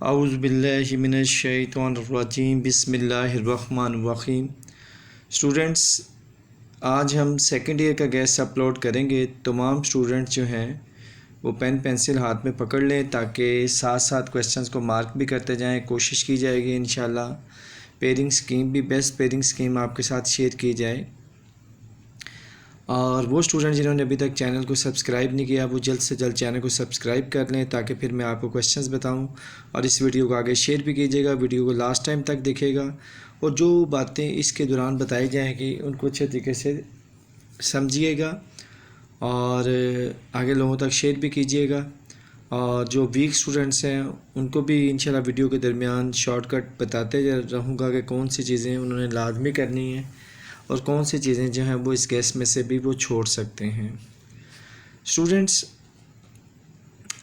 औज़ु बिल्लाहि मिनश शैतानिर रजीम बिस्मिल्लाहिर्रहमानिर्रहीम। स्टूडेंट्स, आज हम सेकेंड ईयर का गेस्ट अपलोड करेंगे। तमाम स्टूडेंट्स जो हैं वो पेन पेंसिल हाथ में पकड़ लें ताकि साथ साथ क्वेश्चंस को मार्क भी करते जाएं। कोशिश की जाएगी इंशाल्लाह पेयरिंग स्कीम भी बेस्ट पेयरिंग स्कीम आपके साथ शेयर की जाए। और वो स्टूडेंट जिन्होंने अभी तक चैनल को सब्सक्राइब नहीं किया वो जल्द से जल्द चैनल को सब्सक्राइब कर लें ताकि फिर मैं आपको क्वेश्चंस बताऊं। और इस वीडियो को आगे शेयर भी कीजिएगा, वीडियो को लास्ट टाइम तक देखिएगा और जो बातें इसके दौरान बताई जाएंगी उनको अच्छे तरीके से समझिएगा और आगे लोगों तक शेयर भी कीजिएगा। और जो वीक स्टूडेंट्स हैं उनको भी इंशाल्लाह वीडियो के दरमियान शॉर्टकट बताते रहूँगा कि कौन सी चीज़ें उन्होंने लाजमी करनी है और कौन सी चीज़ें जो हैं वो इस गेस्ट में से भी वो छोड़ सकते हैं। स्टूडेंट्स,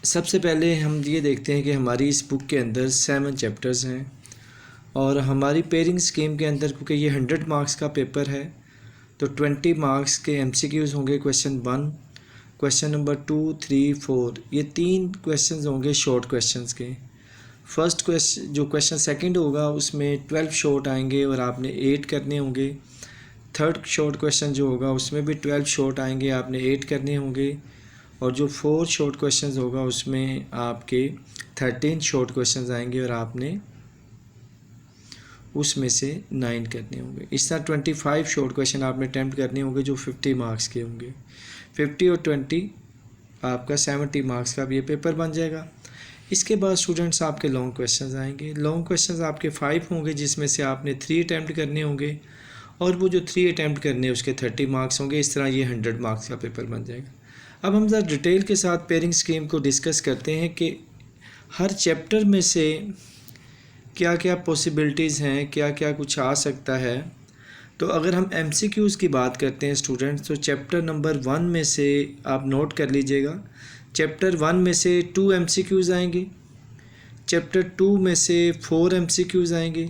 सबसे पहले हम ये देखते हैं कि हमारी इस बुक के अंदर 7 चैप्टर्स हैं और हमारी पेयरिंग स्कीम के अंदर क्योंकि ये 100 मार्क्स का पेपर है तो 20 मार्क्स के MCQs होंगे। क्वेश्चन 1, क्वेश्चन नंबर 2, 3, 4, ये 3 क्वेश्चन होंगे शॉर्ट क्वेश्चंस के। फर्स्ट क्वेश्चन जो क्वेश्चन सेकंड होगा उसमें 12 शॉर्ट आएंगे और आपने 8 करने होंगे। थर्ड शॉर्ट क्वेश्चन जो होगा उसमें भी 12 शॉर्ट आएंगे, आपने 8 करने होंगे। और जो फोर्थ शॉर्ट क्वेश्चन होगा उसमें आपके 13 शॉर्ट क्वेश्चन आएंगे और आपने उसमें से 9 करने होंगे। इस तरह 25 शॉर्ट क्वेश्चन आपने अटैम्प्ट करने होंगे जो 50 मार्क्स के होंगे। 50 और 20 आपका 70 मार्क्स का ये पेपर बन जाएगा। इसके बाद स्टूडेंट्स आपके लॉन्ग क्वेश्चंस आएंगे। लॉन्ग क्वेश्चंस आपके 5 होंगे जिसमें से आपने 3 अटैम्प्ट करने होंगे और वो जो 3 अटैम्प्ट करने हैं उसके 30 मार्क्स होंगे। इस तरह ये 100 मार्क्स का पेपर बन जाएगा। अब हम ज़रा डिटेल के साथ पेयरिंग स्कीम को डिस्कस करते हैं कि हर चैप्टर में से क्या क्या पॉसिबिलिटीज़ हैं, क्या क्या कुछ आ सकता है। तो अगर हम MCQs की बात करते हैं स्टूडेंट्स तो चैप्टर नंबर 1 में से आप नोट कर लीजिएगा, चैप्टर 1 में से 2 MCQs आएंगे, चैप्टर 2 में से 4 MCQs आएंगे,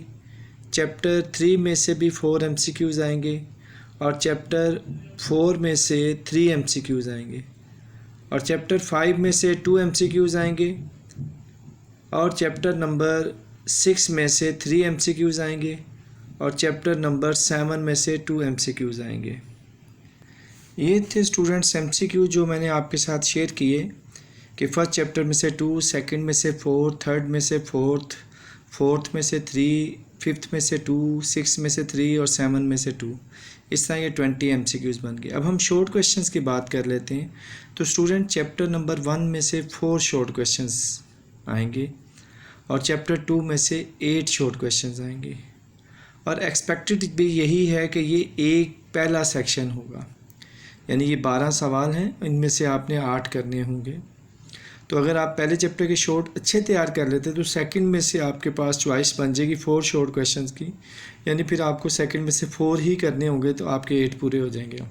चैप्टर 3 में से भी 4 MCQs आएंगे और चैप्टर 4 में से 3 MCQs आएंगे और चैप्टर 5 में से 2 MCQs आएंगे और चैप्टर नंबर 6 में से 3 MCQs आएंगे और चैप्टर नंबर 7 में से 2 MCQs आएंगे। ये थे स्टूडेंट्स MCQ जो मैंने आपके साथ शेयर किए कि फर्स्ट चैप्टर में से 2, सेकंड में से 4, थर्ड में से 4, फोर्थ में से 3, फिफ्थ में से 2, सिक्स में से 3 और 7 में से 2। इस तरह ये 20 MCQs बन गए। अब हम शॉर्ट क्वेश्चंस की बात कर लेते हैं। तो स्टूडेंट चैप्टर नंबर 1 में से 4 शॉर्ट क्वेश्चंस आएंगे और चैप्टर 2 में से 8 शॉर्ट क्वेश्चंस आएंगे और एक्सपेक्टेड भी यही है कि ये एक पहला सेक्शन होगा, यानी ये 12 सवाल हैं, इनमें से आपने 8 करने होंगे। तो अगर आप पहले चैप्टर के शॉर्ट अच्छे तैयार कर लेते तो सेकंड में से आपके पास चॉइस बन जाएगी 4 शॉर्ट क्वेश्चंस की, यानी फिर आपको सेकंड में से 4 ही करने होंगे तो आपके 8 पूरे हो जाएंगे।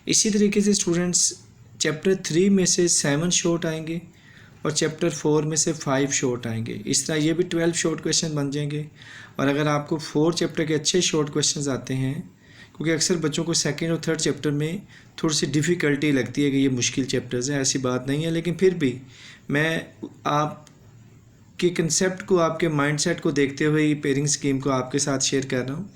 इसी तरीके से स्टूडेंट्स चैप्टर 3 में से 7 शॉर्ट आएंगे और चैप्टर 4 में से 5 शॉर्ट आएंगे। इस तरह ये भी 12 शॉर्ट क्वेश्चन बन जाएंगे। और अगर आपको 4 चैप्टर के अच्छे शॉर्ट क्वेश्चन आते हैं, क्योंकि अक्सर बच्चों को सेकंड और थर्ड चैप्टर में थोड़ी सी डिफ़िकल्टी लगती है कि ये मुश्किल चैप्टर्स हैं, ऐसी बात नहीं है, लेकिन फिर भी मैं आपके कंसेप्ट को, आपके माइंडसेट को देखते हुए ये पेयरिंग स्कीम को आपके साथ शेयर कर रहा हूँ।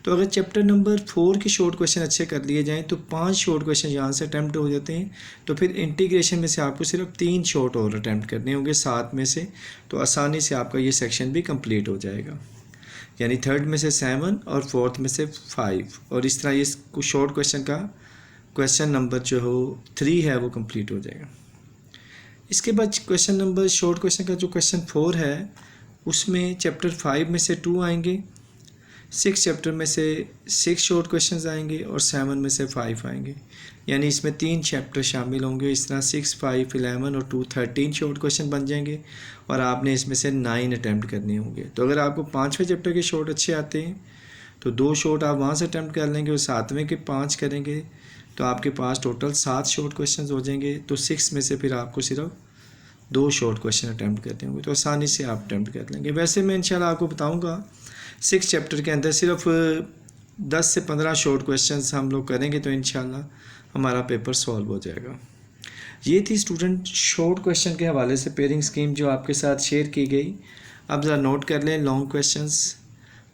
तो अगर चैप्टर नंबर 4 के शॉर्ट क्वेश्चन अच्छे कर लिए जाएँ तो 5 शॉर्ट क्वेश्चन यहाँ से अटैम्प्ट हो जाते हैं। तो फिर इंटीग्रेशन में से आपको सिर्फ 3 शॉर्ट और अटैम्प्ट करने होंगे 7 में से, तो आसानी से आपका ये सेक्शन भी कंप्लीट हो जाएगा। यानी थर्ड में से 7 और फोर्थ में से 5 और इस तरह ये शॉर्ट क्वेश्चन का क्वेश्चन नंबर जो हो 3 है वो कंप्लीट हो जाएगा। इसके बाद क्वेश्चन नंबर शॉर्ट क्वेश्चन का जो क्वेश्चन 4 है उसमें चैप्टर 5 में से 2 आएंगे, 6 चैप्टर में से 6 शॉर्ट क्वेश्चंस आएंगे और 7 में से 5 आएंगे, यानी इसमें 3 चैप्टर शामिल होंगे। इस तरह 6, 5, 11 और 2 13 शॉर्ट क्वेश्चन बन जाएंगे और आपने इसमें से 9 अटैम्प्ट करने होंगे। तो अगर आपको 5वें चैप्टर के शॉर्ट अच्छे आते हैं तो 2 शॉर्ट आप वहाँ से अटैम्प्ट कर लेंगे और 7वें के 5 करेंगे तो आपके पास टोटल 7 शॉर्ट क्वेश्चन हो जाएंगे। तो 6 में से फिर आपको सिर्फ 2 शॉर्ट क्वेश्चन अटैम्प्ट करने होंगे, तो आसानी से आप अटैम्प्ट कर लेंगे। वैसे मैं इंशाल्लाह आपको बताऊँगा 6 चैप्टर के अंदर सिर्फ 10 से 15 शॉर्ट क्वेश्चंस हम लोग करेंगे तो इंशाल्लाह हमारा पेपर सॉल्व हो जाएगा। ये थी स्टूडेंट शॉर्ट क्वेश्चन के हवाले से पेयरिंग स्कीम जो आपके साथ शेयर की गई। अब ज़रा नोट कर लें लॉन्ग क्वेश्चंस।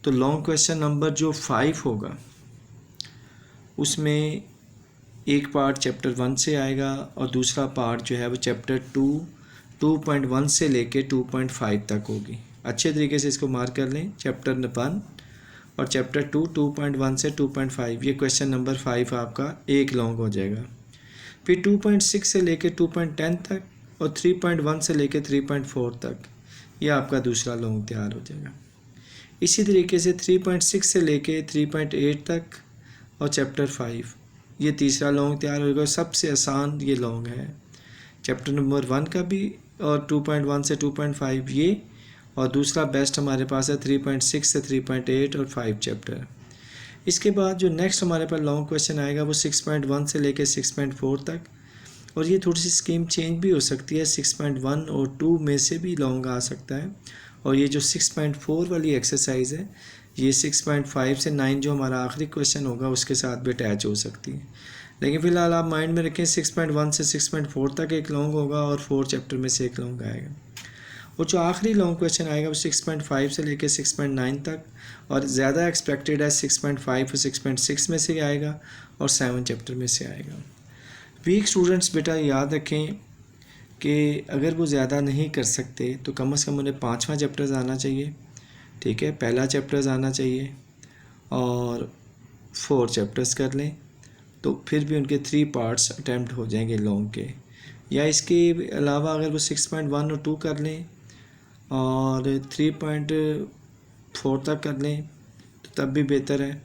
तो लॉन्ग क्वेश्चन नंबर जो 5 होगा उसमें एक पार्ट चैप्टर 1 से आएगा और दूसरा पार्ट जो है वो चैप्टर 2.1 से लेके 2.5 तक होगी। अच्छे तरीके से इसको मार्क कर लें, चैप्टर 1 और चैप्टर 2.1 से 2.5। ये क्वेश्चन नंबर 5 आपका एक लॉन्ग हो जाएगा। फिर 2.6 से लेके 2.10 तक और 3.1 से लेके 3.4 तक ये आपका दूसरा लॉन्ग तैयार हो जाएगा। इसी तरीके से 3.6 से लेके 3.8 तक और चैप्टर 5 ये तीसरा लॉन्ग तैयार होगा। सबसे आसान ये लॉन्ग है चैप्टर नंबर 1 का भी, और 2.1 से 2.5 ये, और दूसरा बेस्ट हमारे पास है 3.6 से 3.8 और 5 चैप्टर। इसके बाद जो नेक्स्ट हमारे पास लॉन्ग क्वेश्चन आएगा वो 6.1 से लेके 6.4 तक, और ये थोड़ी सी स्कीम चेंज भी हो सकती है, 6.1 और 2 में से भी लॉन्ग आ सकता है। और ये जो 6.4 वाली एक्सरसाइज है ये 6.5 से 9 जो हमारा आखिरी क्वेश्चन होगा उसके साथ भी अटैच हो सकती है। लेकिन फ़िलहाल आप माइंड में रखें 6.1 से 6.4 तक एक लॉन्ग होगा और 4 चैप्टर में से एक लॉन्ग आएगा। और जो आखिरी लॉन्ग क्वेश्चन आएगा वो 6.5 से लेकर 6.9 तक, और ज़्यादा एक्सपेक्टेड है 6.5 और 6.6 में से आएगा और 7 चैप्टर में से आएगा। वीक स्टूडेंट्स बेटा याद रखें कि अगर वो ज़्यादा नहीं कर सकते तो कम से कम उन्हें 5वां चैप्टर्स आना चाहिए, ठीक है, पहला चैप्टर्स आना चाहिए और 4 चैप्टर्स कर लें तो फिर भी उनके 3 पार्ट्स अटैम्प्ट हो जाएंगे लॉन्ग के। या इसके अलावा अगर वो 6.1 और 2 कर लें और 3.4 तक कर लें तो तब भी बेहतर है।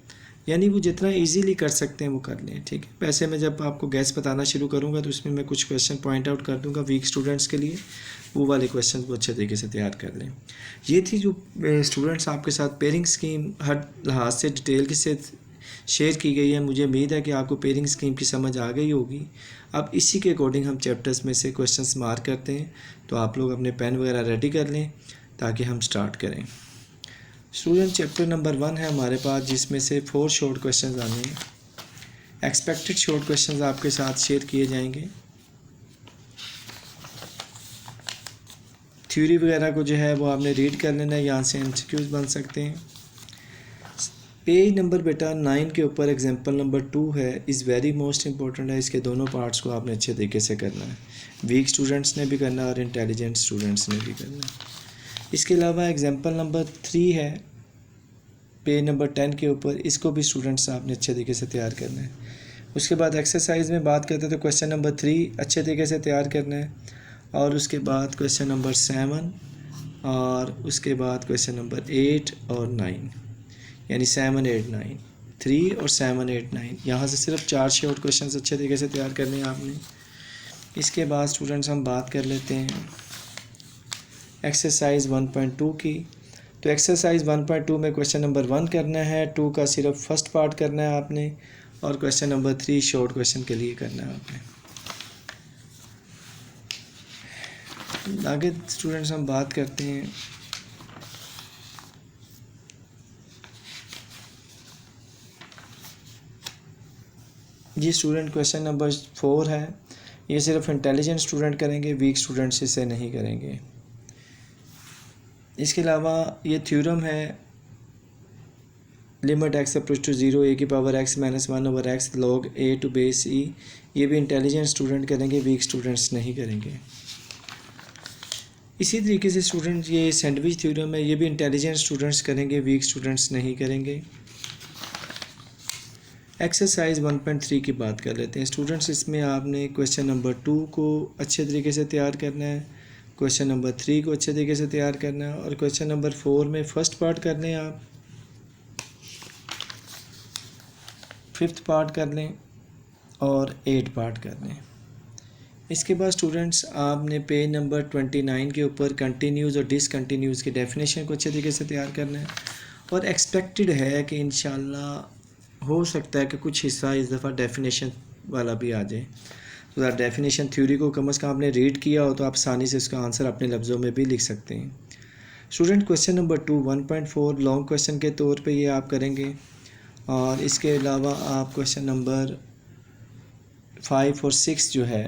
यानी वो जितना इजीली कर सकते हैं वो कर लें, ठीक है। वैसे मैं जब आपको गैस बताना शुरू करूँगा तो उसमें मैं कुछ क्वेश्चन पॉइंट आउट कर दूँगा वीक स्टूडेंट्स के लिए, वो वाले क्वेश्चन को अच्छे तरीके से तैयार कर लें। ये थी जो स्टूडेंट्स आपके साथ पेयरिंग स्कीम हर लिहाज से डिटेल के साथ शेयर की गई है। मुझे उम्मीद है कि आपको पेयरिंग स्कीम की समझ आ गई होगी। अब इसी के अकॉर्डिंग हम चैप्टर्स में से क्वेश्चंस मार्क करते हैं, तो आप लोग अपने पेन वगैरह रेडी कर लें ताकि हम स्टार्ट करें। स्टूडेंट चैप्टर नंबर 1 है हमारे पास जिसमें से 4 शॉर्ट क्वेश्चंस आने हैं। एक्सपेक्टेड शॉर्ट क्वेश्चंस आपके साथ शेयर किए जाएंगे। थ्योरी वगैरह को जो है वो आपने रीड कर लेना है, यहाँ से एमसीक्यूज बन सकते हैं। पेज नंबर बेटा 9 के ऊपर एग्जांपल नंबर 2 है, इज़ वेरी मोस्ट इंपॉर्टेंट है। इसके दोनों पार्ट्स को आपने अच्छे तरीके से करना है, वीक स्टूडेंट्स ने भी करना है और इंटेलिजेंट स्टूडेंट्स ने भी करना है। इसके अलावा एग्जांपल नंबर 3 है पेज नंबर 10 के ऊपर, इसको भी स्टूडेंट्स आपने अच्छे तरीके से तैयार करना है। उसके बाद एक्सरसाइज में बात करते हैं तो क्वेश्चन नंबर 3 अच्छे तरीके से तैयार करना है, और उसके बाद क्वेश्चन नंबर 7 और उसके बाद क्वेश्चन नंबर 8 और 9, यानी 7, 8, 9, 3 और 7, 8, 9, यहाँ से सिर्फ 4 शॉर्ट क्वेश्चन अच्छे तरीके से तैयार करने हैं आपने। इसके बाद स्टूडेंट्स हम बात कर लेते हैं एक्सरसाइज 1.2 की। तो एक्सरसाइज 1.2 में क्वेश्चन नंबर 1 करना है, 2 का सिर्फ फर्स्ट पार्ट करना है आपने, और क्वेश्चन नंबर 3 शॉर्ट क्वेश्चन के लिए करना है आपने। आगे स्टूडेंट्स हम बात करते हैं ये स्टूडेंट क्वेश्चन नंबर 4 है, ये सिर्फ इंटेलिजेंट स्टूडेंट करेंगे, वीक स्टूडेंट्स इसे नहीं करेंगे। इसके अलावा ये थ्योरम है limit x approach to 0 a की power x - 1 over x log a to base e, ये भी इंटेलिजेंट स्टूडेंट करेंगे, वीक स्टूडेंट्स नहीं करेंगे। इसी तरीके से स्टूडेंट ये सैंडविच थ्योरम है, ये भी इंटेलिजेंट स्टूडेंट्स करेंगे, वीक स्टूडेंट्स नहीं करेंगे। एक्सरसाइज 1.3 की बात कर लेते हैं स्टूडेंट्स। इसमें आपने क्वेश्चन नंबर 2 को अच्छे तरीके से तैयार करना है, क्वेश्चन नंबर 3 को अच्छे तरीके से तैयार करना है, और क्वेश्चन नंबर 4 में फर्स्ट पार्ट कर लें आप, 5th पार्ट कर लें और 8 पार्ट कर लें। इसके बाद स्टूडेंट्स आपने पेज नंबर 29 के ऊपर कंटिन्यूज़ और डिसकंटिन्यूज़ की डेफिनेशन को अच्छे तरीके से तैयार करना है, और एक्सपेक्टेड है कि इंशाल्लाह हो सकता है कि कुछ हिस्सा इस दफ़ा डेफिनेशन वाला भी आ जाए। तो डेफिनेशन थ्योरी को कम से कम आपने रीड किया हो तो आप आसानी से इसका आंसर अपने लफ्ज़ों में भी लिख सकते हैं। Student question number 2 1.4 long question के तौर पे ये आप करेंगे, और इसके अलावा आप क्वेश्चन नंबर 5 और 6 जो है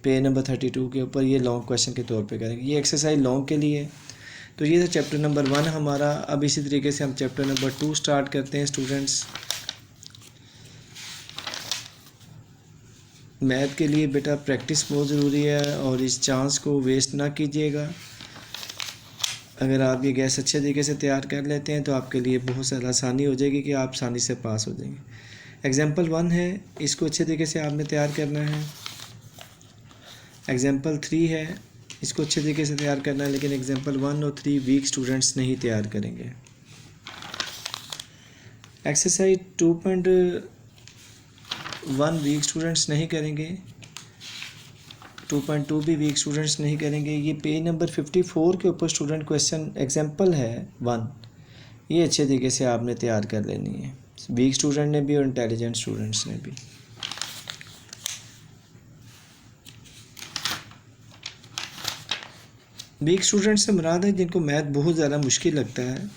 पेज नंबर 32 के ऊपर ये लॉन्ग क्वेश्चन के तौर पे करेंगे। ये एक्सरसाइज लॉन्ग के लिए है। तो ये था चैप्टर नंबर 1 हमारा। अब इसी तरीके से हम चैप्टर नंबर 2 स्टार्ट करते हैं स्टूडेंट्स। मैथ के लिए बेटा प्रैक्टिस बहुत ज़रूरी है और इस चांस को वेस्ट ना कीजिएगा। अगर आप ये गैस अच्छे तरीके से तैयार कर लेते हैं तो आपके लिए बहुत ज़्यादा आसानी हो जाएगी कि आप आसानी से पास हो जाएंगे। एग्ज़ाम्पल 1 है, इसको अच्छे तरीके से आपने तैयार करना है। एग्ज़ाम्पल 3 है, इसको अच्छे तरीके से तैयार करना है, लेकिन एग्ज़ाम्पल 1 और 3 वीक स्टूडेंट्स नहीं तैयार करेंगे। एक्सरसाइज 2.1 वीक स्टूडेंट्स नहीं करेंगे, 2.2 भी वीक स्टूडेंट्स नहीं करेंगे। ये पेज नंबर 54 के ऊपर स्टूडेंट क्वेश्चन एग्जाम्पल है 1, ये अच्छे तरीके से आपने तैयार कर लेनी है, वीक स्टूडेंट ने भी और इंटेलिजेंट स्टूडेंट्स ने भी। वीक स्टूडेंट्स से मुराद है जिनको मैथ बहुत ज़्यादा मुश्किल लगता है,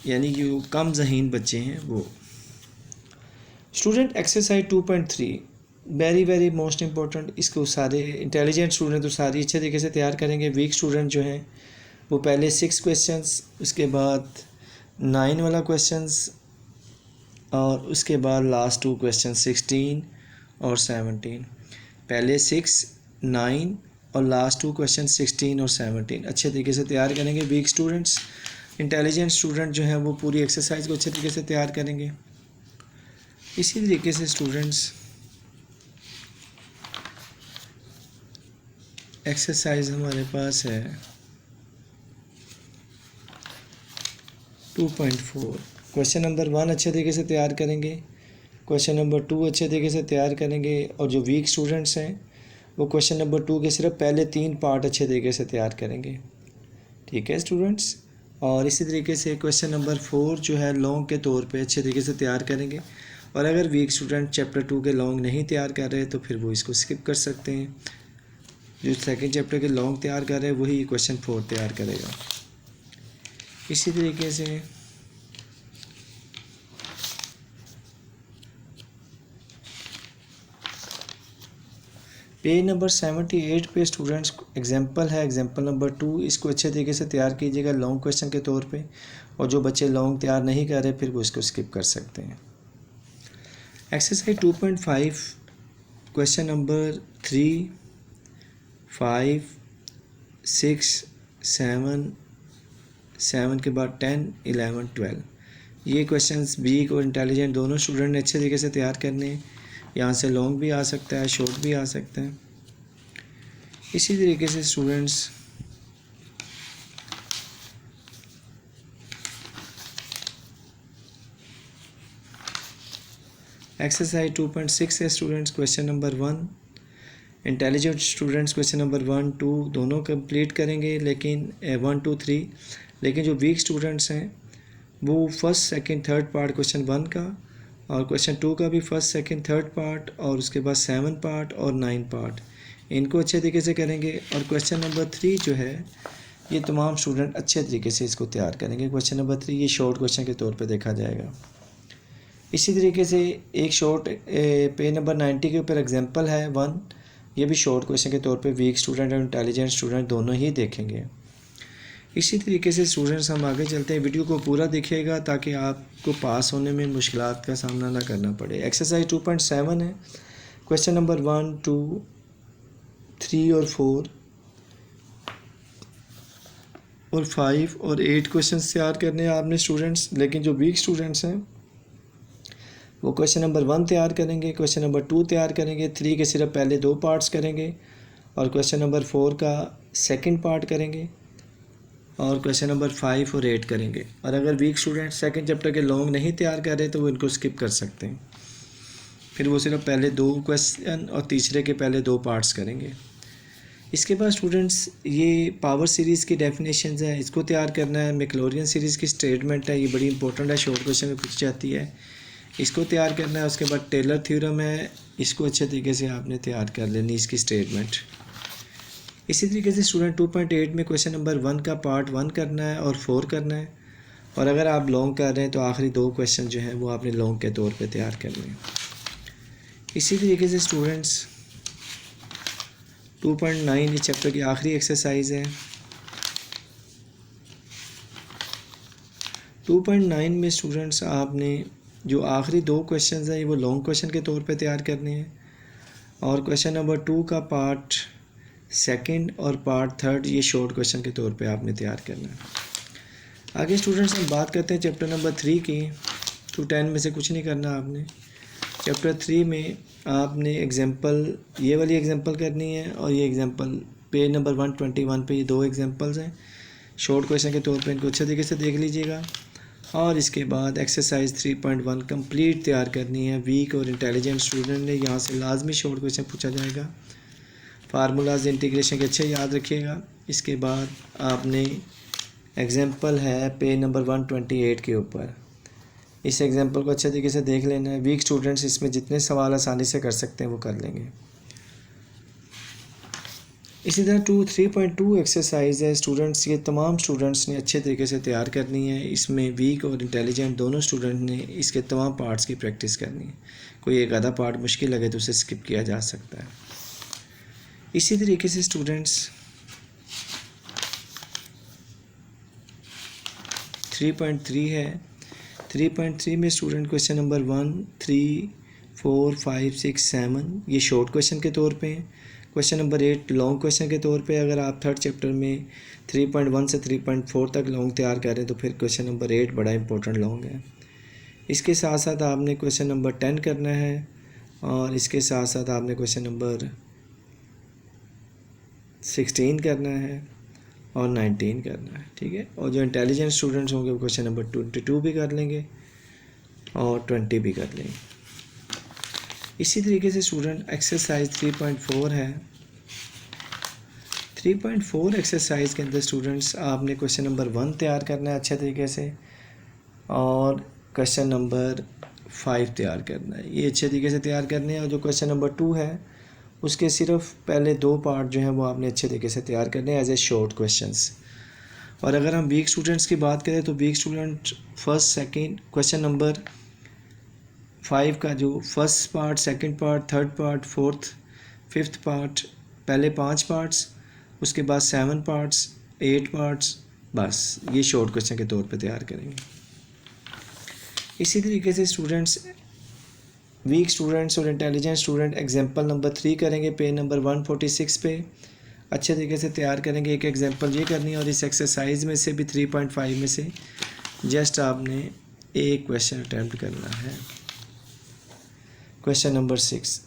यानी कि वो कम ज़हीन बच्चे हैं वो। Student exercise 2.3 very most important. इसको सारे इंटेलिजेंट स्टूडेंट तो सारी अच्छे तरीके से तैयार करेंगे। वीक स्टूडेंट जो हैं वो पहले 6 क्वेश्चंस, उसके बाद 9 वाला क्वेश्चंस और उसके बाद लास्ट 2 क्वेश्चन 16 और 17। पहले 6, 9 और लास्ट 2 क्वेश्चन 16 और 17 अच्छे तरीके से तैयार करेंगे वीक स्टूडेंट्स। इंटेलिजेंट स्टूडेंट जो हैं वो पूरी एक्सरसाइज को अच्छे तरीके से तैयार करेंगे। इसी तरीके से स्टूडेंट्स एक्सरसाइज हमारे पास है 2.4। क्वेश्चन नंबर 1 अच्छे तरीके से तैयार करेंगे, क्वेश्चन नंबर 2 अच्छे तरीके से तैयार करेंगे, और जो वीक स्टूडेंट्स हैं वो क्वेश्चन नंबर 2 के सिर्फ पहले 3 पार्ट अच्छे तरीके से तैयार करेंगे। ठीक है स्टूडेंट्स। और इसी तरीके से क्वेश्चन नंबर 4 जो है लॉन्ग के तौर पे अच्छे तरीके से तैयार करेंगे। और अगर वीक स्टूडेंट चैप्टर 2 के लॉन्ग नहीं तैयार कर रहे तो फिर वो इसको स्किप कर सकते हैं। जो सेकंड चैप्टर के लॉन्ग तैयार कर रहे हैं वही क्वेश्चन 4 तैयार करेगा। इसी तरीके से पेज नंबर 78 पे स्टूडेंट्स एग्जाम्पल है, एग्जाम्पल नंबर 2। इसको अच्छे तरीके से तैयार कीजिएगा लॉन्ग क्वेश्चन के तौर पे, और जो बच्चे लॉन्ग तैयार नहीं कर रहे फिर वो इसको स्किप कर सकते हैं। एक्सरसाइज 2.5 क्वेश्चन नंबर 3, 5, 6, 7 के बाद 10, 11, 12 ये क्वेश्चंस वीक और इंटेलिजेंट दोनों स्टूडेंट ने अच्छे तरीके से तैयार करने हैं। यहाँ से लॉन्ग भी आ सकता है, शॉर्ट भी आ सकता है। इसी तरीके से स्टूडेंट्स एक्सरसाइज 2.6 है students question number 1। Intelligent students question number 1, 2 दोनों कंप्लीट करेंगे, लेकिन 1, 2, 3। लेकिन जो वीक स्टूडेंट्स हैं वो first, second, third part question 1 का और क्वेश्चन 2 का भी फर्स्ट, सेकंड, थर्ड पार्ट, और उसके बाद 7 पार्ट और 9 पार्ट इनको अच्छे तरीके से करेंगे। और क्वेश्चन नंबर 3 जो है ये तमाम स्टूडेंट अच्छे तरीके से इसको तैयार करेंगे। क्वेश्चन नंबर 3 ये शॉर्ट क्वेश्चन के तौर पे देखा जाएगा। इसी तरीके से एक शॉर्ट पेज नंबर 90 के ऊपर एग्जाम्पल है 1, ये भी शॉर्ट क्वेश्चन के तौर पे वीक स्टूडेंट और इंटेलिजेंट स्टूडेंट दोनों ही देखेंगे। इसी तरीके से स्टूडेंट्स हम आगे चलते हैं। वीडियो को पूरा देखिएगा ताकि आपको पास होने में मुश्किलात का सामना ना करना पड़े। एक्सरसाइज 2.7 है क्वेश्चन नंबर 1, 2, 3 और 4 और 5 और 8 क्वेश्चन तैयार करने हैं आपने स्टूडेंट्स। लेकिन जो वीक स्टूडेंट्स हैं वो क्वेश्चन नंबर 1 तैयार करेंगे, क्वेश्चन नंबर 2 तैयार करेंगे, 3 के सिर्फ पहले 2 पार्ट्स करेंगे और क्वेश्चन नंबर 4 का सेकंड पार्ट करेंगे और क्वेश्चन नंबर 5 और 8 करेंगे। और अगर वीक स्टूडेंट सेकंड चैप्टर के लॉन्ग नहीं तैयार कर रहे तो वो इनको स्किप कर सकते हैं, फिर वो सिर्फ पहले 2 क्वेश्चन और तीसरे के पहले 2 पार्ट्स करेंगे। इसके बाद स्टूडेंट्स ये पावर सीरीज़ की डेफिनेशंस है, इसको तैयार करना है। मैक्लॉरियन सीरीज़ की स्टेटमेंट है, ये बड़ी इंपॉर्टेंट है, शॉर्ट क्वेश्चन में पूछी जाती है, इसको तैयार करना है। उसके बाद टेलर थ्योरम है, इसको अच्छे तरीके से आपने तैयार कर लेनी इसकी स्टेटमेंट। इसी तरीके से स्टूडेंट 2.8 में क्वेश्चन नंबर 1 का पार्ट 1 करना है और 4 करना है। और अगर आप लॉन्ग कर रहे हैं तो आखिरी 2 क्वेश्चन जो हैं वो आपने लॉन्ग के तौर पे तैयार करने हैं। इसी तरीके से स्टूडेंट्स 2.9 इस चैप्टर की आखिरी एक्सरसाइज है। 2.9 में स्टूडेंट्स आपने जो आखिरी 2 क्वेश्चन हैं वो लॉन्ग क्वेश्चन के तौर पे तैयार करने हैं, और क्वेश्चन नंबर 2 का पार्ट सेकंड और पार्ट थर्ड ये शॉर्ट क्वेश्चन के तौर पे आपने तैयार करना है। आगे स्टूडेंट्स हम बात करते हैं चैप्टर नंबर 3 की। 210 में से कुछ नहीं करना आपने। चैप्टर 3 में आपने एग्जांपल, ये वाली एग्जांपल करनी है, और ये एग्जांपल पेज नंबर 121 पे ये 2 एग्जांपल्स हैं शॉर्ट क्वेश्चन के तौर पे, इनको अच्छे तरीके से देख लीजिएगा। और इसके बाद एक्सरसाइज 3.1 कंप्लीट तैयार करनी है। वीक और इंटेलिजेंट स्टूडेंट ने यहाँ से लाजमी शॉर्ट क्वेश्चन पूछा जाएगा। फार्मूलाज इंटीग्रेशन के अच्छे याद रखिएगा। इसके बाद आपने एग्जांपल है पेज नंबर 128 के ऊपर, इस एग्जांपल को अच्छे तरीके से देख लेना है। वीक स्टूडेंट्स इसमें जितने सवाल आसानी से कर सकते हैं वो कर लेंगे। इसी तरह 3.2 एक्सरसाइज है स्टूडेंट्स, ये तमाम स्टूडेंट्स ने अच्छे तरीके से तैयार करनी है। इसमें वीक और इंटेलिजेंट दोनों स्टूडेंट ने इसके तमाम पार्ट्स की प्रैक्टिस करनी है। कोई एक आधा पार्ट मुश्किल लगे तो उसे स्किप किया जा सकता है। इसी तरीके से स्टूडेंट्स 3.3 है। 3.3 में स्टूडेंट क्वेश्चन नंबर 1, 3, 4, 5, 6, 7 ये शॉर्ट क्वेश्चन के तौर पे हैं। क्वेश्चन नंबर 8 लॉन्ग क्वेश्चन के तौर पे। अगर आप थर्ड चैप्टर में 3.1 से 3.4 तक लॉन्ग तैयार करें तो फिर क्वेश्चन नंबर 8 बड़ा इंपॉर्टेंट लॉन्ग है। इसके साथ साथ आपने क्वेश्चन नंबर 10 करना है, और इसके साथ साथ आपने क्वेश्चन नंबर 16 करना है और 19 करना है, ठीक है। और जो इंटेलिजेंट स्टूडेंट्स होंगे वो क्वेश्चन नंबर 22 भी कर लेंगे और 20 भी कर लेंगे। इसी तरीके से स्टूडेंट एक्सरसाइज 3.4 है। 3.4 एक्सरसाइज के अंदर स्टूडेंट्स आपने क्वेश्चन नंबर 1 तैयार करना है अच्छे तरीके से, और क्वेश्चन नंबर 5 तैयार करना है। ये अच्छे तरीके से तैयार करने हैं। और जो क्वेश्चन नंबर 2 है उसके सिर्फ पहले 2 पार्ट जो हैं वो आपने अच्छे तरीके से तैयार करने हैं एज ए शॉर्ट क्वेश्चंस। और अगर हम वीक स्टूडेंट्स की बात करें तो weak student first second question number 5 का जो first part, second part, third part, fourth, fifth part, पहले 5 पार्ट्स, उसके बाद 7 पार्ट्स, 8 पार्ट्स, बस ये शॉर्ट क्वेश्चन के तौर पे तैयार करेंगे। इसी तरीके से स्टूडेंट्स वीक स्टूडेंट्स और इंटेलिजेंट स्टूडेंट एग्जांपल नंबर 3 करेंगे पेज नंबर 146 पे। अच्छे तरीके से तैयार करेंगे। एक एग्जांपल ये करनी है, और इस एक्सरसाइज में से भी 3.5 में से जस्ट आपने एक क्वेश्चन अटैम्प्ट करना है। क्वेश्चन नंबर 6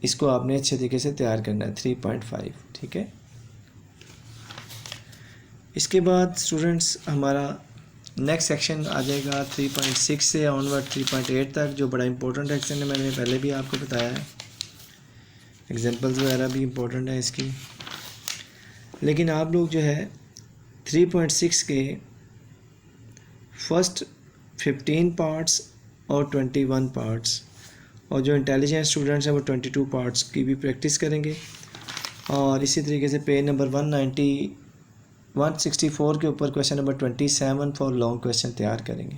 इसको आपने अच्छे तरीके से तैयार करना है 3.5, ठीक है। इसके बाद स्टूडेंट्स हमारा नेक्स्ट सेक्शन आ जाएगा 3.6 से ऑनवर्ड 3.8 तक, जो बड़ा इंपॉर्टेंट सेक्शन है। मैंने पहले भी आपको बताया है, एग्जांपल्स वगैरह भी इंपॉर्टेंट है इसकी। लेकिन आप लोग जो है 3.6 के फर्स्ट 15 पार्ट्स और 21 पार्ट्स, और जो इंटेलिजेंट स्टूडेंट्स हैं वो 22 पार्ट्स की भी प्रैक्टिस करेंगे। और इसी तरीके से पेज नंबर 164 के ऊपर question number 27 for long question तैयार करेंगे।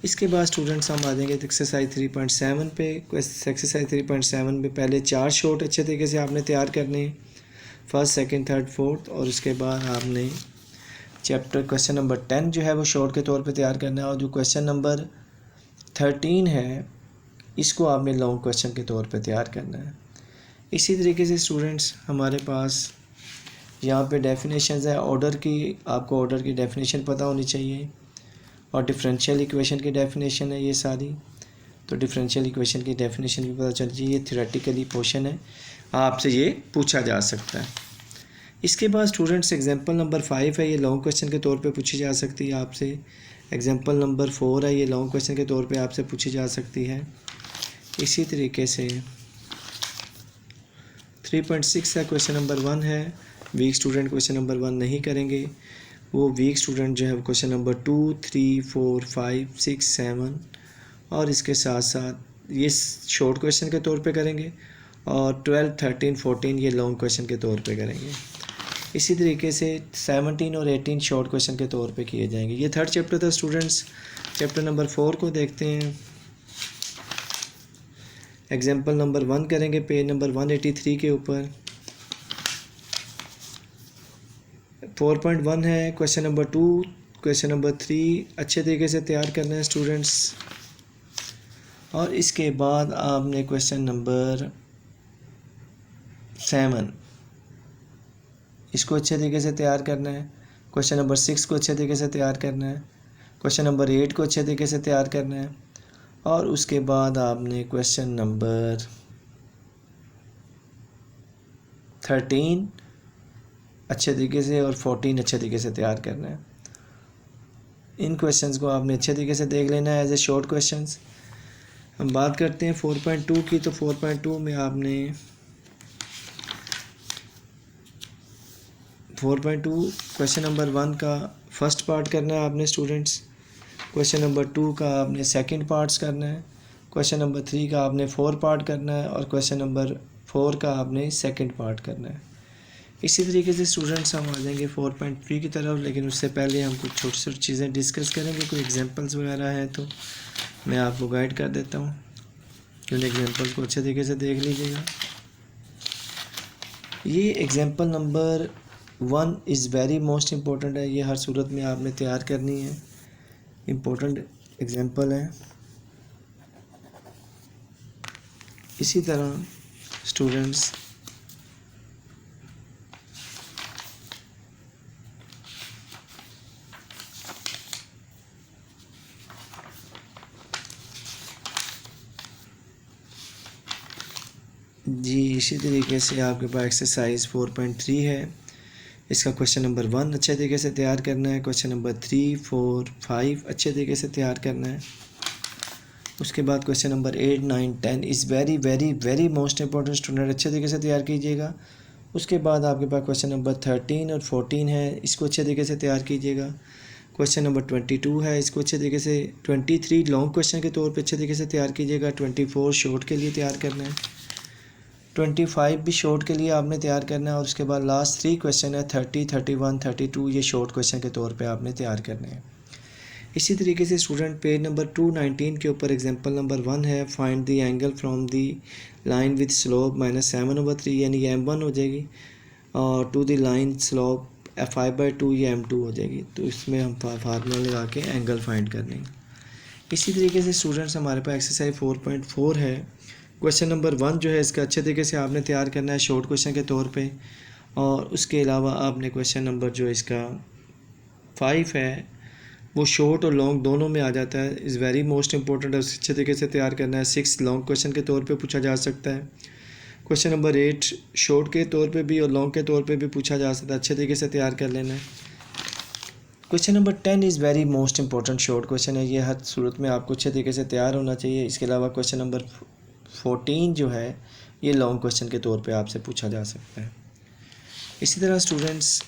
इसके बाद स्टूडेंट्स हम आ जाएंगे एक्सरसाइज 3.7 पे। एक्सरसाइज 3.7 में पहले 4 शॉर्ट अच्छे तरीके से आपने तैयार करने हैं, फर्स्ट, सेकंड, थर्ड, फोर्थ, और उसके बाद आपने चैप्टर क्वेश्चन नंबर 10 जो है वो शॉर्ट के तौर पे तैयार करना है। और जो क्वेश्चन नंबर 13 है इसको आपने लॉन्ग क्वेश्चन के तौर पे तैयार करना है। इसी तरीके से स्टूडेंट्स हमारे पास यहाँ पे डेफिनेशंस है ऑर्डर की। आपको ऑर्डर की डेफिनेशन पता होनी चाहिए, और डिफरेंशियल इक्वेशन की डेफिनेशन है ये सारी। तो डिफरेंशियल इक्वेशन की डेफिनेशन भी पता चल चाहिए। ये थ्योरेटिकली पोर्शन है, आपसे ये पूछा जा सकता है। इसके बाद स्टूडेंट्स एग्जांपल नंबर 5 है, ये लॉन्ग क्वेश्चन के तौर पे पूछी जा सकती है आपसे। एग्जांपल नंबर 4 है, ये लॉन्ग क्वेश्चन के तौर पे आपसे पूछी जा सकती है। इसी तरीके से 3.6 है, क्वेश्चन नंबर 1 है। वीक स्टूडेंट क्वेश्चन नंबर 1 नहीं करेंगे, वो वीक स्टूडेंट जो है क्वेश्चन नंबर 2, 3, 4, 5, 6, 7 और इसके साथ साथ ये शॉर्ट क्वेश्चन के तौर पे करेंगे, और 12, 13, 14 ये लॉन्ग क्वेश्चन के तौर पे करेंगे। इसी तरीके से 17 और 18 शॉर्ट क्वेश्चन के तौर पे किए जाएंगे। ये थर्ड चैप्टर था स्टूडेंट्स। चैप्टर नंबर 4 को देखते हैं। एग्जाम्पल नंबर 1 करेंगे पेज नंबर 183 के ऊपर। 4.1 है क्वेश्चन नंबर 2, क्वेश्चन नंबर 3 अच्छे तरीके से तैयार करना है स्टूडेंट्स। और इसके बाद आपने क्वेश्चन नंबर 7 इसको अच्छे तरीके से तैयार करना है। क्वेश्चन नंबर 6 को अच्छे तरीके से तैयार करना है। क्वेश्चन नंबर 8 को अच्छे तरीके से तैयार करना है। और उसके बाद आपने क्वेश्चन नंबर 13 अच्छे तरीके से और 14 अच्छे तरीके से तैयार करना है। इन क्वेश्चंस को आपने अच्छे तरीके से देख लेना है एज ए शॉर्ट क्वेश्चंस। हम बात करते हैं 4.2 की। तो 4.2 में आपने 4.2 क्वेश्चन नंबर 1 का फर्स्ट पार्ट करना है आपने स्टूडेंट्स। क्वेश्चन नंबर 2 का आपने सेकंड पार्ट्स करना है। क्वेश्चन नंबर 3 का आपने 4 पार्ट करना है और क्वेश्चन नंबर 4 का आपने सेकंड पार्ट करना है। इसी तरीके से स्टूडेंट्स हम आ जाएंगे 4.3 की तरफ, लेकिन उससे पहले हम कुछ छोटी छोटी चीज़ें डिस्कस करेंगे। कोई एग्जांपल्स वगैरह हैं तो मैं आपको गाइड कर देता हूँ कि उन एग्जांपल्स को अच्छे तरीके से देख लीजिएगा। ये example number 1 is very most important है। ये हर सूरत में आपने तैयार करनी है, इम्पोर्टेंट एग्जांपल है। इसी तरह स्टूडेंट्स जी इसी तरीके से आपके पास एक्सरसाइज 4.3 है। इसका क्वेश्चन नंबर 1 अच्छे तरीके से तैयार करना है। क्वेश्चन नंबर 3, 4, 5 अच्छे तरीके से तैयार करना है। उसके बाद question number 8, 9, 10 is very very very most important student, अच्छे तरीके से तैयार कीजिएगा। उसके बाद आपके पास क्वेश्चन नंबर 13 और 14 है, इसको अच्छे तरीके से तैयार कीजिएगा। क्वेश्चन नंबर 22 है, इसको अच्छे तरीके से 23 लॉन्ग क्वेश्चन के तौर पे अच्छे तरीके से तैयार कीजिएगा। 24 शॉर्ट के लिए तैयार करना है। 25 भी शॉर्ट के लिए आपने तैयार करना है। और उसके बाद लास्ट 3 क्वेश्चन है 30, 31, 32, ये शॉर्ट क्वेश्चन के तौर पे आपने तैयार करने हैं। इसी तरीके से स्टूडेंट पेज नंबर 219 के ऊपर एग्जांपल नंबर 1 है, find the angle from the line with slope -7/3, यानी ये m1 हो जाएगी, और to the line slope f5/2 ये m2 हो जाएगी। तो इसमें हम फार्मूला लगा के एंगल फाइंड करने। इसी तरीके से स्टूडेंट्स हमारे पास एक्सरसाइज 4.4 है। क्वेश्चन नंबर 1 जो है इसका अच्छे तरीके से आपने तैयार करना है शॉर्ट क्वेश्चन के तौर पे। और उसके अलावा आपने क्वेश्चन नंबर जो इसका 5 है वो शॉर्ट और लॉन्ग दोनों में आ जाता है, इज़ वेरी मोस्ट इंपॉर्टेंट है, उसे अच्छे तरीके से तैयार करना है। 6 लॉन्ग क्वेश्चन के तौर पे पूछा जा सकता है। क्वेश्चन नंबर 8 शॉर्ट के तौर पे भी और लॉन्ग के तौर पे भी पूछा जा सकता है, अच्छे तरीके से तैयार कर लेना है। Question number 10 is very most important short question है, ये हर सूरत में आपको अच्छे तरीके से तैयार होना चाहिए। इसके अलावा क्वेश्चन नंबर 14 जो है ये लॉन्ग क्वेश्चन के तौर पे आपसे पूछा जा सकता है। इसी तरह स्टूडेंट्स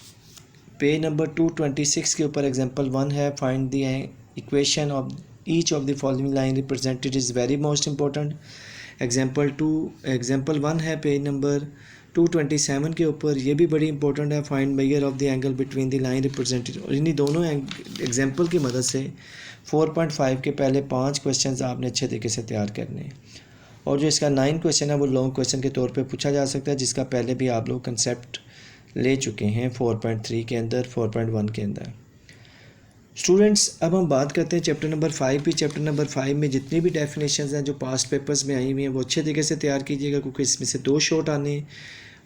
पेज नंबर 226 के ऊपर एग्जांपल 1 है, find the equation of each of the following line represented is very most important. Example 1 है पेज नंबर 227 के ऊपर, ये भी बड़ी इंपॉर्टेंट है, find measure of the angle between the line represented. और इन्हीं दोनों एग्जांपल की मदद से 4.5 के पहले 5 क्वेश्चन आपने अच्छे तरीके से तैयार करने हैं। और जो इसका 9 क्वेश्चन है वो लॉन्ग क्वेश्चन के तौर पे पूछा जा सकता है, जिसका पहले भी आप लोग कंसेप्ट ले चुके हैं 4.3 के अंदर, 4.1 के अंदर। स्टूडेंट्स अब हम बात करते हैं चैप्टर नंबर 5 भी। चैप्टर नंबर 5 में जितनी भी डेफिनेशंस हैं जो पास्ट पेपर्स में आई हुई हैं वो अच्छे तरीके से तैयार कीजिएगा, क्योंकि इसमें से 2 शॉर्ट आने हैं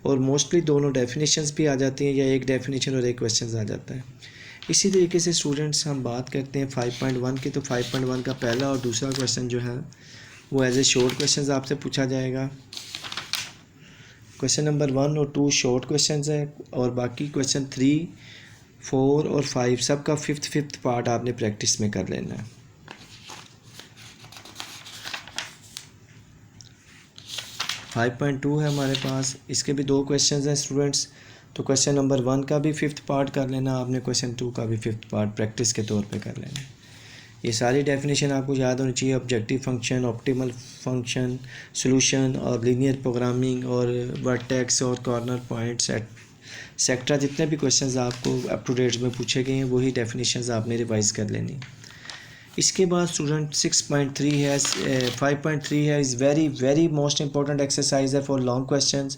और मोस्टली दोनों डेफिनेशंस भी आ जाती हैं, या एक डेफिनेशन और एक क्वेश्चन आ जाता है। इसी तरीके से स्टूडेंट्स हम बात करते हैं 5.1 की। तो 5.1 का पहला और दूसरा क्वेश्चन जो है वो एज ए शॉर्ट क्वेश्चन आपसे पूछा जाएगा। क्वेश्चन नंबर 1 और 2 शॉर्ट क्वेश्चंस हैं, और बाकी क्वेश्चन 3, 4 और 5 सब का फिफ्थ पार्ट आपने प्रैक्टिस में कर लेना है। फाइव 5.2 है हमारे पास, इसके भी 2 क्वेश्चंस हैं स्टूडेंट्स। तो क्वेश्चन नंबर 1 का भी फिफ्थ पार्ट कर लेना आपने, क्वेश्चन 2 का भी फिफ्थ पार्ट प्रैक्टिस के तौर पे कर लेना है। ये सारी डेफिनेशन आपको याद होनी चाहिए, objective function, optimal function, solution और लीनियर प्रोग्रामिंग और वर्टेक्स और कॉर्नर पॉइंट्स सेक्टर, जितने भी क्वेश्चंस आपको अप टू डेट में पूछे गए हैं वही डेफिनेशंस आपने रिवाइज कर लेनी। इसके बाद स्टूडेंट 6.3 है, 5.3 है, is very very most important exercise है फॉर लॉन्ग क्वेश्चंस।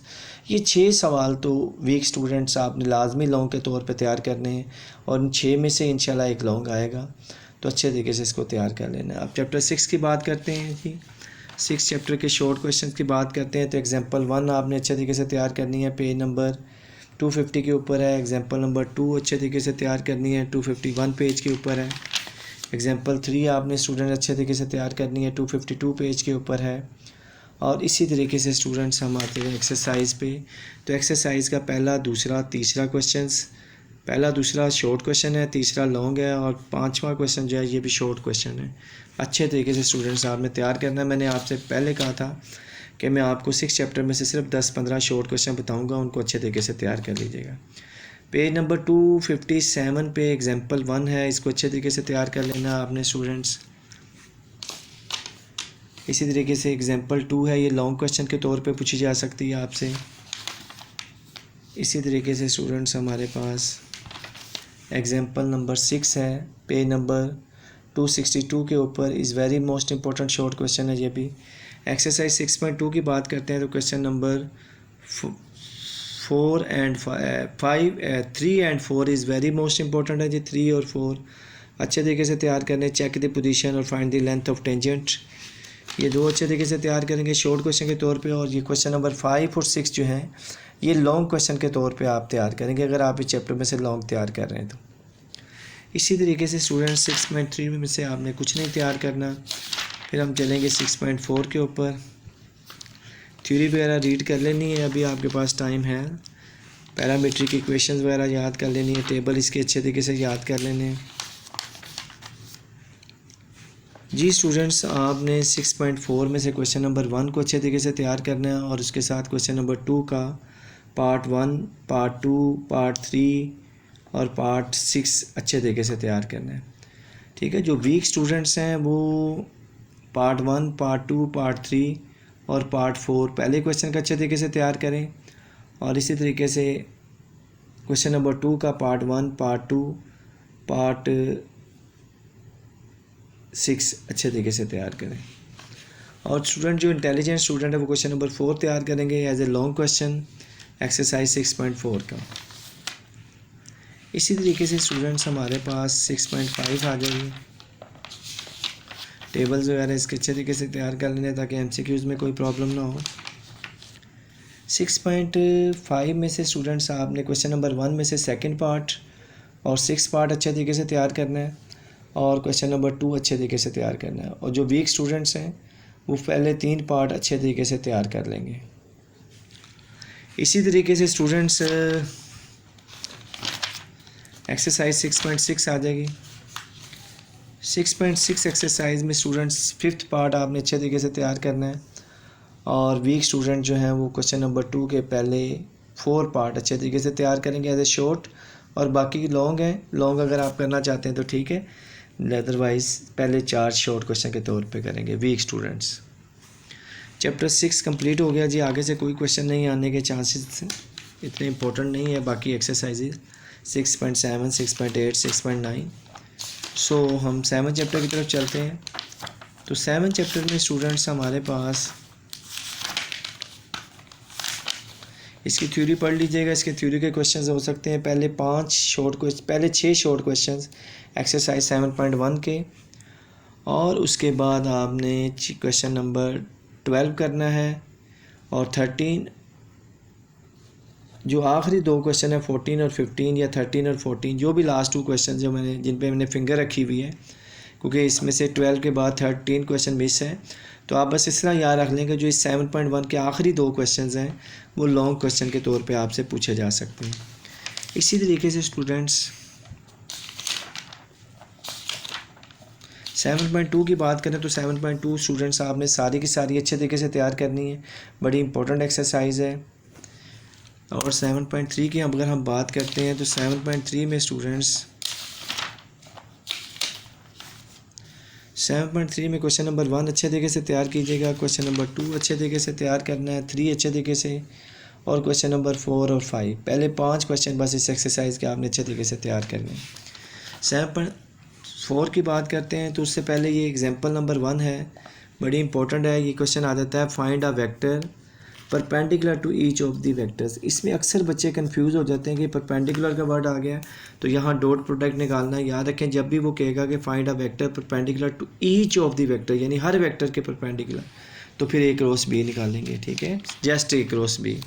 ये 6 सवाल तो वीक स्टूडेंट्स आपने लाजमी लॉन्ग के तौर पे तैयार करने हैं और इन 6 में से इंशाल्लाह एक लॉन्ग आएगा, तो अच्छे तरीके से इसको तैयार कर लेना है। अब चैप्टर 6 की बात करते हैं जी। 6 चैप्टर के शॉर्ट क्वेश्चन की बात करते हैं तो एग्जाम्पल 1 आपने अच्छे तरीके से तैयार करनी है, पेज नंबर 250 के ऊपर है। एग्जाम्पल नंबर 2 अच्छे तरीके से तैयार करनी है, 251 पेज के ऊपर है। एग्जाम्पल 3 आपने स्टूडेंट अच्छे तरीके से तैयार करनी है, 252 पेज के ऊपर है। और इसी तरीके से स्टूडेंट्स हम आते हैं एक्सरसाइज पे। तो एक्सरसाइज का पहला, दूसरा, तीसरा क्वेश्चंस, पहला दूसरा शॉर्ट क्वेश्चन है, तीसरा लॉन्ग है और पांचवा क्वेश्चन जो है ये भी शॉर्ट क्वेश्चन है। अच्छे तरीके से स्टूडेंट्स आपने तैयार करना है। मैंने आपसे पहले कहा था कि मैं आपको 6 चैप्टर में से सिर्फ 10-15 शॉर्ट क्वेश्चन बताऊँगा, उनको अच्छे तरीके से तैयार कर लीजिएगा। पेज नंबर 257 पे एग्जाम्पल 1 है, इसको अच्छे तरीके से तैयार कर लेना आपने स्टूडेंट्स। इसी तरीके से एग्जाम्पल 2 है, ये लॉन्ग क्वेश्चन के तौर पे पूछी जा सकती है आपसे। इसी तरीके से स्टूडेंट्स हमारे पास एग्जाम्पल नंबर 6 है, पेज नंबर 262 के ऊपर, is very most important short question है ये भी। एक्सरसाइज 6.2 की बात करते हैं तो question number 3 and 4 is very most important है जी। 3 और 4 अच्छे तरीके से तैयार करने। चेक द पोजीशन और find the length of tangent, ये दो अच्छे तरीके से तैयार करेंगे शॉर्ट क्वेश्चन के तौर पे। और ये क्वेश्चन नंबर 5 और 6 जो हैं ये लॉन्ग क्वेश्चन के तौर पे आप तैयार करेंगे अगर आप इस चैप्टर में से लॉन्ग तैयार कर रहे हैं तो। इसी तरीके से स्टूडेंट 6.3 में से आपने कुछ नहीं तैयार करना। फिर हम चलेंगे 6.4 के ऊपर। थ्योरी वगैरह रीड कर लेनी है, अभी आपके पास टाइम है। पैरामीट्रिक इक्वेशंस वगैरह याद कर लेनी है, टेबल इसके अच्छे तरीके से याद कर लेने हैं जी। स्टूडेंट्स आपने 6.4 में से क्वेश्चन नंबर 1 को अच्छे तरीके से तैयार करना है और उसके साथ क्वेश्चन नंबर 2 का पार्ट 1, पार्ट 2, पार्ट 3 और पार्ट 6 अच्छे तरीके से तैयार करना है, ठीक है। जो वीक स्टूडेंट्स हैं वो पार्ट 1, पार्ट 2, पार्ट 3 और पार्ट 4 पहले क्वेश्चन का अच्छे तरीके से तैयार करें और इसी तरीके से क्वेश्चन नंबर 2 का पार्ट 1, पार्ट 2, पार्ट 6 अच्छे तरीके से तैयार करें। और स्टूडेंट जो इंटेलिजेंट स्टूडेंट है वो क्वेश्चन नंबर 4 तैयार करेंगे as a long question exercise 6.4 का। इसी तरीके से स्टूडेंट्स हमारे पास 6.5 आ जाएगी। टेबल्स वगैरह इसके अच्छे तरीके से तैयार कर लेने ताकि MCQs में कोई प्रॉब्लम ना हो। 6.5 में से स्टूडेंट्स आपने क्वेश्चन नंबर 1 में से सेकंड पार्ट और 6 पार्ट अच्छे तरीके से तैयार करना है और क्वेश्चन नंबर 2 अच्छे तरीके से तैयार करना है। और जो वीक स्टूडेंट्स हैं वो पहले 3 पार्ट अच्छे तरीके से तैयार कर लेंगे। इसी तरीके से स्टूडेंट्स एक्सरसाइज 6.6 आ जाएगी। 6.6 एक्सरसाइज में स्टूडेंट्स 5th पार्ट आपने अच्छे तरीके से तैयार करना है और वीक स्टूडेंट जो हैं वो क्वेश्चन नंबर 2 के पहले 4 पार्ट अच्छे तरीके से तैयार करेंगे एज ए शॉर्ट, और बाकी लॉन्ग हैं। लॉन्ग अगर आप करना चाहते हैं तो ठीक है, अदरवाइज़ पहले 4 शॉर्ट क्वेश्चन के तौर पे करेंगे वीक स्टूडेंट्स। चैप्टर 6 कंप्लीट हो गया जी। आगे से कोई क्वेश्चन नहीं आने के चांसेस इतने इंपॉर्टेंट नहीं है। बाकी एक्सरसाइजेज 6.7, 6.8, 6.9। सो हम 7 चैप्टर की तरफ चलते हैं। तो 7 चैप्टर में स्टूडेंट्स हमारे पास इसकी थ्योरी पढ़ लीजिएगा। इसके थ्योरी के क्वेश्चंस हो सकते हैं पहले 6 शॉर्ट क्वेश्चंस एक्सरसाइज 7.1 के, और उसके बाद आपने क्वेश्चन नंबर 12 करना है और 13 जो आखिरी 2 क्वेश्चन है 14 और 15 या 13 और 14 जो भी लास्ट 2 क्वेश्चन जो जिन पे मैंने फिंगर रखी हुई है, क्योंकि इसमें से 12 के बाद 13 क्वेश्चन मिस है। तो आप बस इस तरह याद रख लेंगे जो इस 7.1 के आखिरी 2 क्वेश्चन हैं वो लॉन्ग क्वेश्चन के तौर पे आपसे पूछे जा सकते हैं। इसी तरीके से स्टूडेंट्स 7.2 की बात करें तो 7.2 स्टूडेंट्स आपने सारी की सारी अच्छे तरीके से तैयार करनी है, बड़ी इंपॉर्टेंट एक्सरसाइज है। और 7.3 की अगर हम बात करते हैं तो 7.3 में स्टूडेंट्स 7.3 में क्वेश्चन नंबर 1 अच्छे तरीके से तैयार कीजिएगा, क्वेश्चन नंबर 2 अच्छे तरीके से तैयार करना है, 3 अच्छे तरीके से, और क्वेश्चन नंबर 4 और 5 पहले 5 क्वेश्चन बस इस एक्सरसाइज के आपने अच्छे तरीके से तैयार करने हैं। 4 की बात करते हैं तो उससे पहले ये एग्जांपल नंबर 1 है, बड़ी इंपॉर्टेंट है। ये क्वेश्चन आ जाता है find a vector perpendicular to each of the vectors. इसमें अक्सर बच्चे कंफ्यूज हो जाते हैं कि परपेंडिकुलर का वर्ड आ गया तो यहाँ डॉट प्रोडक्ट निकालना है। याद रखें जब भी वो कहेगा कि find a vector perpendicular to each of the vector, यानी हर वेक्टर के परपेंडिकुलर, तो फिर ए क्रॉस बी निकालेंगे, ठीक है, जस्ट ए क्रॉस बी।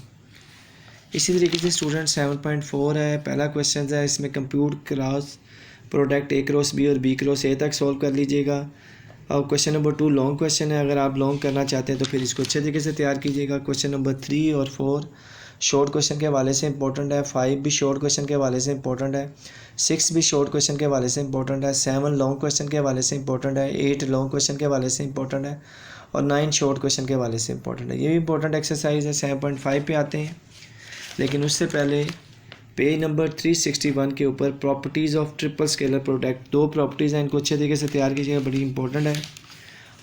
इसी तरीके से स्टूडेंट 7.4 है, पहला क्वेश्चन है, इसमें compute cross product A cross B और बी क्रॉस ए तक सॉल्व कर लीजिएगा। और क्वेश्चन नंबर 2 लॉन्ग क्वेश्चन है, अगर आप लॉन्ग करना चाहते हैं तो फिर इसको अच्छे तरीके से तैयार कीजिएगा। क्वेश्चन नंबर 3 और 4 शॉर्ट क्वेश्चन के हवाले से इंपॉर्टेंट है, 5 भी शॉर्ट क्वेश्चन के हवाले से इंपॉर्टेंट है, 6 भी शॉर्ट क्वेश्चन के हवाले से इंपॉर्टेंट है, 7 लॉन्ग क्वेश्चन के हवाले से इंपॉर्टेंट है, 8 लॉन्ग क्वेश्चन के हवाले से इंपॉर्टेंट है और 9 शॉर्ट क्वेश्चन के हवाले से इंपॉर्टेंट है। ये भी इंपॉर्टेंट एक्सरसाइज है। 7.5 पे आते हैं, लेकिन उससे पहले पेज नंबर 361 के ऊपर properties of triple scalar product, 2 properties हैं, इनको अच्छे तरीके से तैयार कीजिएगा, बड़ी इंपॉर्टेंट है।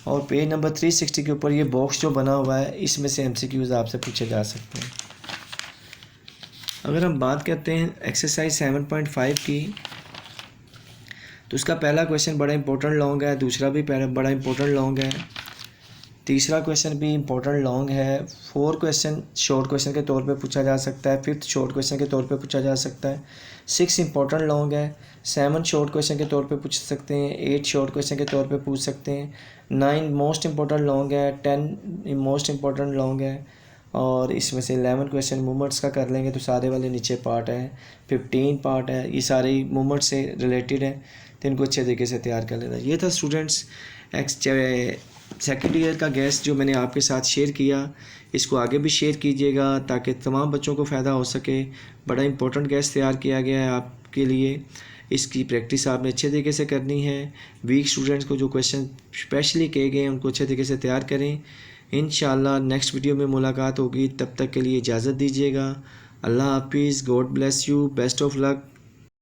और पेज नंबर 360 के ऊपर ये बॉक्स जो बना हुआ है, इसमें से MCQs आपसे पूछे जा सकते हैं। अगर हम बात करते हैं एक्सरसाइज 7.5 की, तो उसका पहला क्वेश्चन बड़ा इंपॉर्टेंट लॉन्ग है, दूसरा भी बड़ा इंपॉर्टेंट लॉन्ग है, तीसरा क्वेश्चन भी इंपॉर्टेंट लॉन्ग है, 4 क्वेश्चन शॉर्ट क्वेश्चन के तौर पे पूछा जा सकता है, 5th शॉर्ट क्वेश्चन के तौर पे पूछा जा सकता है, 6 इंपॉर्टेंट लॉन्ग है, 7 शॉर्ट क्वेश्चन के तौर पे पूछ सकते हैं, 8 शॉर्ट क्वेश्चन के तौर पे पूछ सकते हैं, 9 मोस्ट इंपॉर्टेंट लॉन्ग है, 10 मोस्ट इंपॉर्टेंट लॉन्ग है, और इसमें से 11 क्वेश्चन मूवमेंट्स का कर लेंगे तो सारे वाले नीचे पार्ट है, 15 पार्ट है, ये सारे मूवमेंट से रिलेटेड है, तो इनको अच्छे तरीके से तैयार कर लेना। ये था स्टूडेंट्स सेकेंड ईयर का गेस्ट जो मैंने आपके साथ शेयर किया, इसको आगे भी शेयर कीजिएगा ताकि तमाम बच्चों को फ़ायदा हो सके। बड़ा इंपॉर्टेंट गेस्ट तैयार किया गया है आपके लिए, इसकी प्रैक्टिस आपने अच्छे तरीके से करनी है। वीक स्टूडेंट्स को जो क्वेश्चन स्पेशली कहे गए हैं उनको अच्छे तरीके से तैयार करें। इंशाल्लाह नेक्स्ट वीडियो में मुलाकात होगी, तब तक के लिए इजाज़त दीजिएगा। अल्लाह हाफिज़, God bless you, best of luck.